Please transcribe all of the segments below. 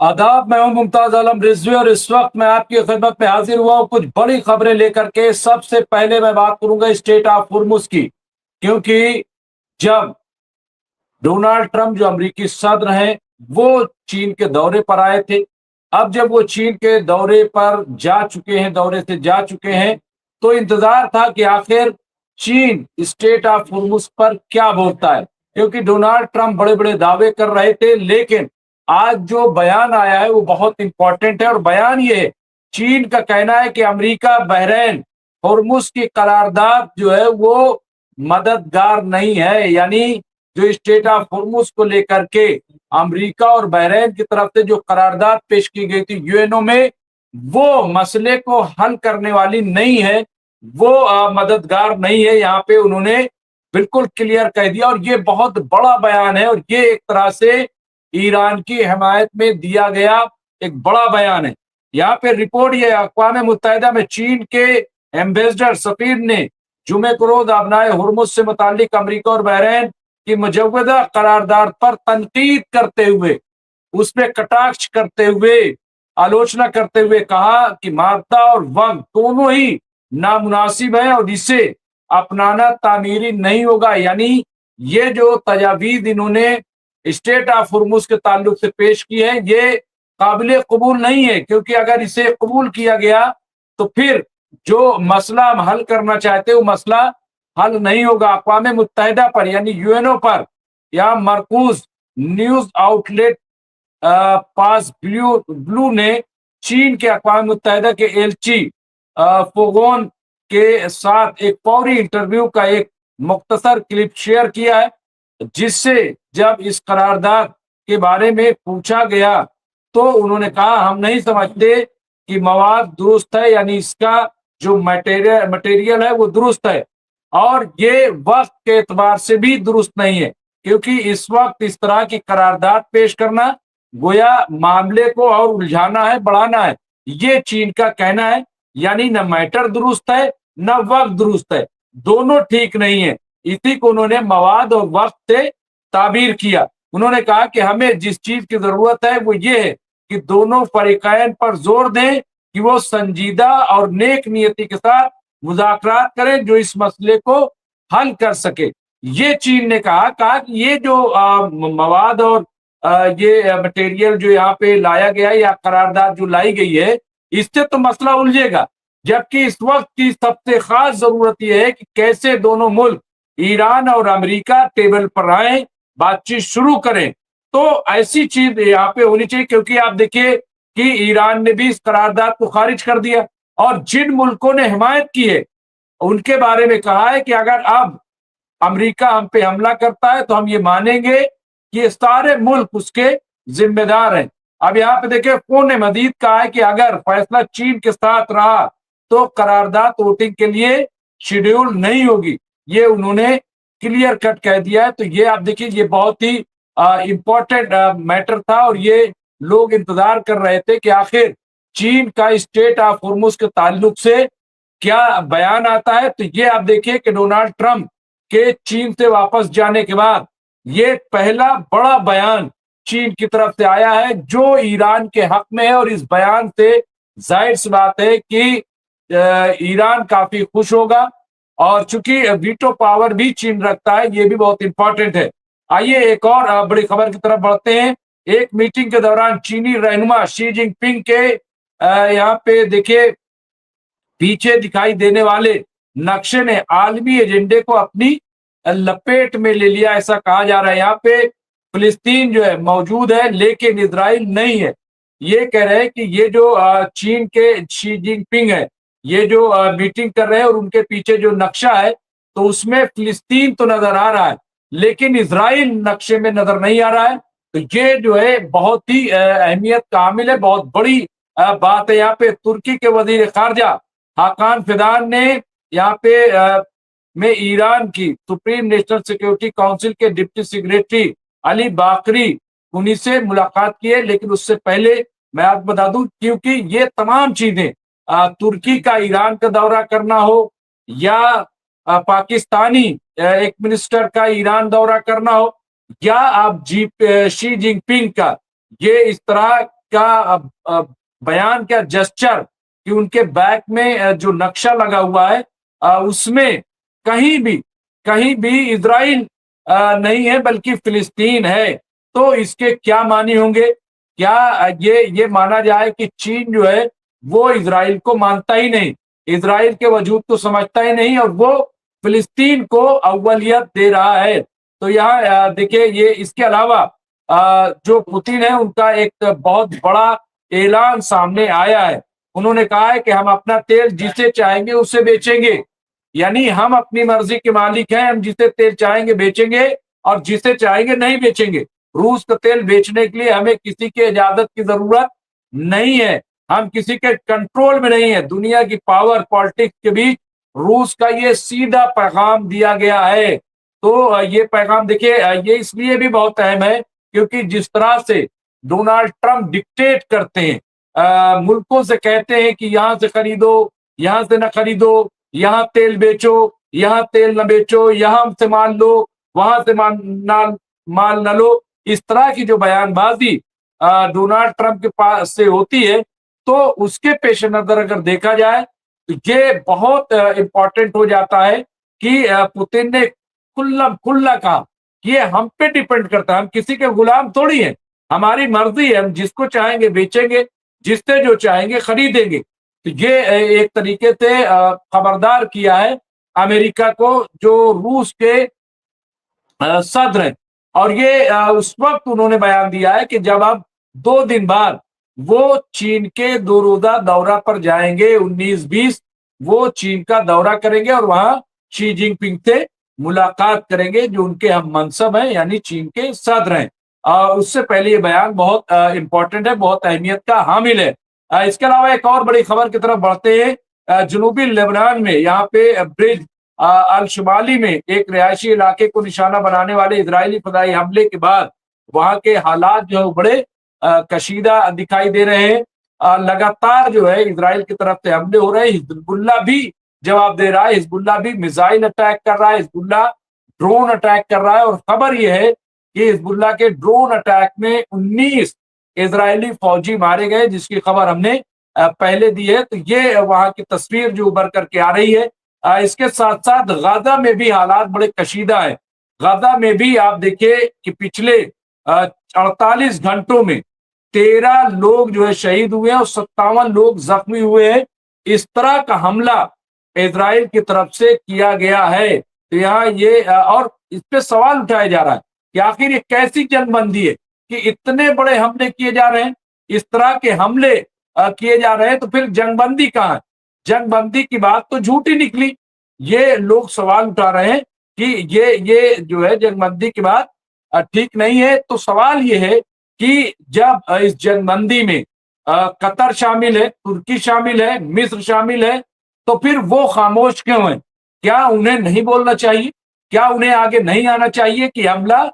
आदाब, मैं हूं मुमताज आलम रिजवी और इस वक्त मैं आपकी खिदमत में हाजिर हुआ हूं कुछ बड़ी खबरें लेकर के। सबसे पहले मैं बात करूंगा स्टेट ऑफ हुर्मुज की, क्योंकि जब डोनाल्ड ट्रंप जो अमेरिकी सदर हैं वो चीन के दौरे पर आए थे। अब जब वो चीन के दौरे पर जा चुके हैं, दौरे से जा चुके हैं, तो इंतजार था कि आखिर चीन स्टेट ऑफ हुर्मुज पर क्या बोलता है, क्योंकि डोनाल्ड ट्रंप बड़े बड़े दावे कर रहे थे। लेकिन आज जो बयान आया है वो बहुत इंपॉर्टेंट है, और बयान ये है, चीन का कहना है कि अमेरिका बहरीन हुर्मुज की करारदाद जो है वो मददगार नहीं है। यानी जो स्टेट ऑफ हुर्मुज को लेकर के अमेरिका और बहरीन की तरफ से जो करारदाद पेश की गई थी यूएनओ में, वो मसले को हल करने वाली नहीं है, वो मददगार नहीं है। यहाँ पे उन्होंने बिल्कुल क्लियर कह दिया, और ये बहुत बड़ा बयान है, और ये एक तरह से ईरान की हिमायत में दिया गया एक बड़ा बयान है। यहाँ पे रिपोर्ट ये अक़वाम मुत्तहिदा में चीन के एम्बेसडर सफीर ने जुमे को रोज अबनाए हुर्मुज से मुतालिक अमेरिका और बहरीन की मुजव्वदा करारदाद पर तनकीद करते हुए, उस पर कटाक्ष करते हुए, आलोचना करते हुए कहा कि मादा और वक्त दोनों ही नामुनासिब है और इसे अपनाना तामीरी नहीं होगा। यानी ये जो तजावीज इन्होंने स्टेट ऑफ हुर्मुज के ताल्लुक से पेश की है, ये काबिल कबूल नहीं है, क्योंकि अगर इसे कबूल किया गया तो फिर जो मसला हम हल करना चाहते वो मसला हल नहीं होगा। अक़वाम मुत्तहिदा पर यानी यूएनओ पर या मरकूज न्यूज आउटलेट पास ब्लू ने चीन के अक़वाम मुत्तहिदा के एलची फोगोन के साथ एक फौरी इंटरव्यू का एक मुख्तसर क्लिप शेयर किया है, जिससे जब इस करारदाद के बारे में पूछा गया तो उन्होंने कहा, हम नहीं समझते कि मवाद दुरुस्त है, यानी इसका जो मटेरियल है वो दुरुस्त है, और ये वक्त के एतबार से भी दुरुस्त नहीं है, क्योंकि इस वक्त इस तरह की करारदाद पेश करना गोया मामले को और उलझाना है, बढ़ाना है। ये चीन का कहना है। यानी न मैटर दुरुस्त है न वक्त दुरुस्त है, दोनों ठीक नहीं है। इसी को उन्होंने मवाद और वक्त से ताबीर किया। उन्होंने कहा कि हमें जिस चीज की जरूरत है वो ये है कि दोनों फरीकैन पर जोर दें कि वो संजीदा और नेक नियति के साथ मुज़ाकरात करें जो इस मसले को हल कर सके। ये चीन ने कहा कि ये जो मवाद और ये मटेरियल जो यहाँ पे लाया गया है या करारदाद जो लाई गई है, इससे तो मसला उलझेगा, जबकि इस वक्त की सबसे खास जरूरत यह है कि कैसे दोनों मुल्क ईरान और अमेरिका टेबल पर आए, बातचीत शुरू करें। तो ऐसी चीज यहाँ पे होनी चाहिए, क्योंकि आप देखिए कि ईरान ने भी इस करारदाद को खारिज कर दिया, और जिन मुल्कों ने हिमायत की है उनके बारे में कहा है कि अगर अब अमेरिका हम पे हमला करता है तो हम ये मानेंगे कि ये सारे मुल्क उसके जिम्मेदार हैं। अब यहाँ पे देखिए फोन ने मजीद कहा है कि अगर फैसला चीन के साथ रहा तो करारदाद वोटिंग के लिए शेड्यूल नहीं होगी। ये उन्होंने क्लियर कट कह दिया है। तो ये आप देखिए ये बहुत ही इंपॉर्टेंट मैटर था, और ये लोग इंतजार कर रहे थे कि आखिर चीन का स्टेट ऑफ हुर्मुज के ताल्लुक से क्या बयान आता है। तो ये आप देखिए कि डोनाल्ड ट्रंप के चीन से वापस जाने के बाद ये पहला बड़ा बयान चीन की तरफ से आया है जो ईरान के हक में है, और इस बयान से जाहिर सी बात है कि ईरान काफी खुश होगा, और चूंकि वीटो पावर भी चीन रखता है, ये भी बहुत इंपॉर्टेंट है। आइए एक और बड़ी खबर की तरफ बढ़ते हैं। एक मीटिंग के दौरान चीनी रहनुमा शी जिनपिंग के यहाँ पे देखिए पीछे दिखाई देने वाले नक्शे ने आलमी एजेंडे को अपनी लपेट में ले लिया, ऐसा कहा जा रहा है। यहाँ पे फिलिस्तीन जो है मौजूद है लेकिन इजराइल नहीं है। ये कह रहे हैं कि ये जो चीन के शी जिनपिंग है, ये जो मीटिंग कर रहे हैं और उनके पीछे जो नक्शा है तो उसमें फिलिस्तीन तो नजर आ रहा है लेकिन इजराइल नक्शे में नजर नहीं आ रहा है। तो ये जो है बहुत ही अहमियत का हामिल है, बहुत बड़ी बात है। यहाँ पे तुर्की के वजीर खारजा हाकान फिदान ने यहाँ पे में ईरान की सुप्रीम नेशनल सिक्योरिटी काउंसिल के डिप्टी सेक्रेटरी अली बाकरी उन्हीं से मुलाकात की है। लेकिन उससे पहले मैं आपको बता दूं, क्योंकि ये तमाम चीजें तुर्की का ईरान का दौरा करना हो या पाकिस्तानी एक मिनिस्टर का ईरान दौरा करना हो, या आप शी जिनपिंग का ये इस तरह बयान का जेस्चर कि उनके बैक में जो नक्शा लगा हुआ है उसमें कहीं भी इजराइल नहीं है बल्कि फिलिस्तीन है। तो इसके क्या मानी होंगे? क्या ये माना जाए कि चीन जो है वो इजराइल को मानता ही नहीं, इजराइल के वजूद को समझता ही नहीं और वो फिलिस्तीन को अव्वलियत दे रहा है। तो यहाँ देखिए, ये इसके अलावा जो पुतिन है उनका एक बहुत बड़ा ऐलान सामने आया है। उन्होंने कहा है कि हम अपना तेल जिसे चाहेंगे उसे बेचेंगे, यानी हम अपनी मर्जी के मालिक हैं, हम जिसे तेल चाहेंगे बेचेंगे और जिसे चाहेंगे नहीं बेचेंगे। रूस का तेल बेचने के लिए हमें किसी की इजाजत की जरूरत नहीं है, हम किसी के कंट्रोल में नहीं है। दुनिया की पावर पॉलिटिक्स के बीच रूस का ये सीधा पैगाम दिया गया है। तो ये पैगाम देखिए, ये इसलिए भी बहुत अहम है क्योंकि जिस तरह से डोनाल्ड ट्रंप डिक्टेट करते हैं, मुल्कों से कहते हैं कि यहां से खरीदो, यहां से न खरीदो, यहाँ तेल बेचो, यहाँ तेल न बेचो, यहाँ से माल लो, वहां से माल न लो। इस तरह की जो बयानबाजी डोनाल्ड ट्रंप के पास से होती है, तो उसके पेश नजर अगर देखा जाए तो ये बहुत इंपॉर्टेंट हो जाता है कि पुतिन ने खुल्ला कहा कि ये हम पे डिपेंड करता है, हम किसी के गुलाम थोड़ी हैं, हमारी मर्जी है, हम जिसको चाहेंगे बेचेंगे, जिससे जो चाहेंगे खरीदेंगे। तो ये एक तरीके से खबरदार किया है अमेरिका को, जो रूस के सदर हैं। और ये उस वक्त उन्होंने बयान दिया है कि जब अब 2 दिन बाद वो चीन के 2 रोजा दौरा पर जाएंगे, 19-20 वो चीन का दौरा करेंगे और वहां शी जिनपिंग से मुलाकात करेंगे जो उनके हम मनसब हैं, यानी चीन के सदर हैं। उससे पहले ये बयान बहुत इंपॉर्टेंट है, बहुत अहमियत का हामिल है। इसके अलावा एक और बड़ी खबर की तरफ बढ़ते हैं। जनूबी लेबनान में यहाँ पे ब्रिज अल शुमाली में एक रिहायशी इलाके को निशाना बनाने वाले इजरायली फदाई हमले के बाद वहां के हालात जो बड़े कशीदा दिखाई दे रहे हैं। लगातार जो है इजराइल की तरफ से हमले हो रहे हैं, हिजबुल्लाह भी जवाब दे रहा है, हिजबुल्लाह भी मिसाइल अटैक कर रहा है, हिजबुल्लाह ड्रोन अटैक कर रहा है। और खबर यह है कि हिजबुल्लाह के ड्रोन अटैक में 19 इजरायली फौजी मारे गए, जिसकी खबर हमने पहले दी है। तो ये वहां की तस्वीर जो उभर करके आ रही है। इसके साथ साथ गाजा में भी हालात बड़े कशीदा है। गाजा में भी आप देखिए कि पिछले 48 घंटों में 13 लोग जो है शहीद हुए हैं और 57 लोग जख्मी हुए हैं। इस तरह का हमला इजराइल की तरफ से किया गया है। तो यहाँ ये और इस पे सवाल उठाया जा रहा है कि आखिर ये कैसी जंगबंदी है कि इतने बड़े हमले किए जा रहे हैं, इस तरह के हमले किए जा रहे हैं, तो फिर जंगबंदी कहाँ है? जंगबंदी की बात तो झूठी निकली। ये लोग सवाल उठा रहे हैं कि ये जो है जंगबंदी की बात ठीक नहीं है। तो सवाल ये है कि जब इस जंगबंदी में कतर शामिल है, तुर्की शामिल है, मिस्र शामिल है, तो फिर वो खामोश क्यों है? क्या उन्हें नहीं बोलना चाहिए? क्या उन्हें आगे नहीं आना चाहिए कि हमला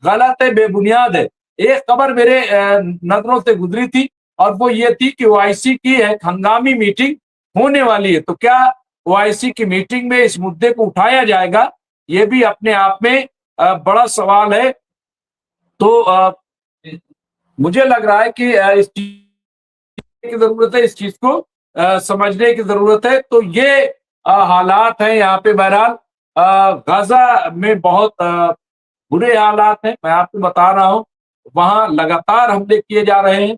गलत है, बेबुनियाद है? एक खबर मेरे नजरों से गुजरी थी और वो ये थी कि ओआईसी की एक हंगामी मीटिंग होने वाली है। तो क्या ओआईसी की मीटिंग में इस मुद्दे को उठाया जाएगा? ये भी अपने आप में बड़ा सवाल है। तो मुझे लग रहा है कि इस चीज की जरूरत है, इस चीज को समझने की जरूरत है। तो ये हालात हैं यहाँ पे। बहरहाल गाजा में बहुत बुरे हालात हैं, मैं आपको बता रहा हूँ। वहां लगातार हमले किए जा रहे हैं।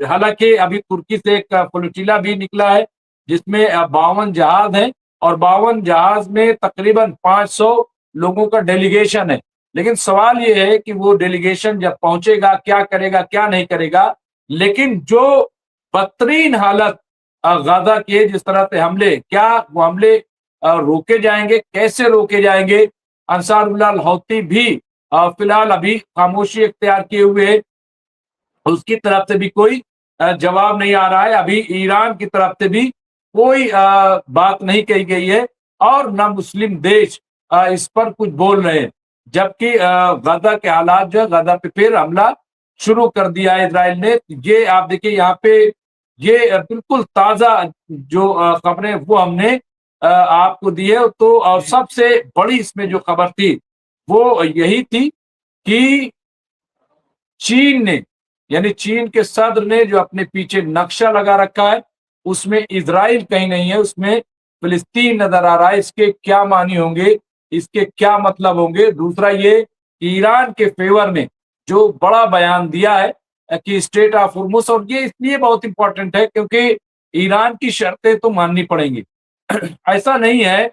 हालांकि अभी तुर्की से एक फ्लोटिला भी निकला है जिसमें 52 जहाज हैं और 52 जहाज में तकरीबन 500 लोगों का डेलीगेशन है। लेकिन सवाल ये है कि वो डेलीगेशन जब पहुंचेगा क्या करेगा, क्या नहीं करेगा। लेकिन जो बदतरीन हालत गाजा की है, जिस तरह से हमले, क्या वो हमले रोके जाएंगे? कैसे रोके जाएंगे? अंसारुल्लाह हौती भी फिलहाल अभी खामोशी इख्तियार किए हुए है, उसकी तरफ से भी कोई जवाब नहीं आ रहा है। अभी ईरान की तरफ से भी कोई बात नहीं कही गई है और न मुस्लिम देश इस पर कुछ बोल रहे हैं। जबकि गाजा के हालात जो है, गाजा पे फिर हमला शुरू कर दिया है इजराइल ने। ये आप देखिए यहाँ पे ये बिल्कुल ताजा जो खबरें वो हमने आपको दी है। तो और सबसे बड़ी इसमें जो खबर थी वो यही थी कि चीन ने यानी चीन के सदर ने जो अपने पीछे नक्शा लगा रखा है उसमें इजराइल कहीं नहीं है, उसमें फिलिस्तीन नजर आ रहा है। इसके क्या मानी होंगे, इसके क्या मतलब होंगे? दूसरा ये ईरान के फेवर में जो बड़ा बयान दिया है कि स्टेट ऑफ हुर्मुस, और ये इसलिए बहुत इंपॉर्टेंट है क्योंकि ईरान की शर्तें तो माननी पड़ेंगी। ऐसा नहीं है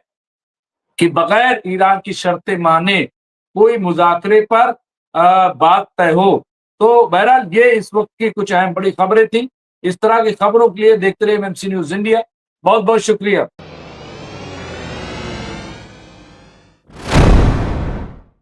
कि बगैर ईरान की शर्तें माने कोई मुज़ाकरे पर बात तय हो। तो बहरहाल ये इस वक्त की कुछ अहम बड़ी खबरें थी। इस तरह की खबरों के लिए देखते रहिए एमएमसी न्यूज़ इंडिया। बहुत बहुत शुक्रिया।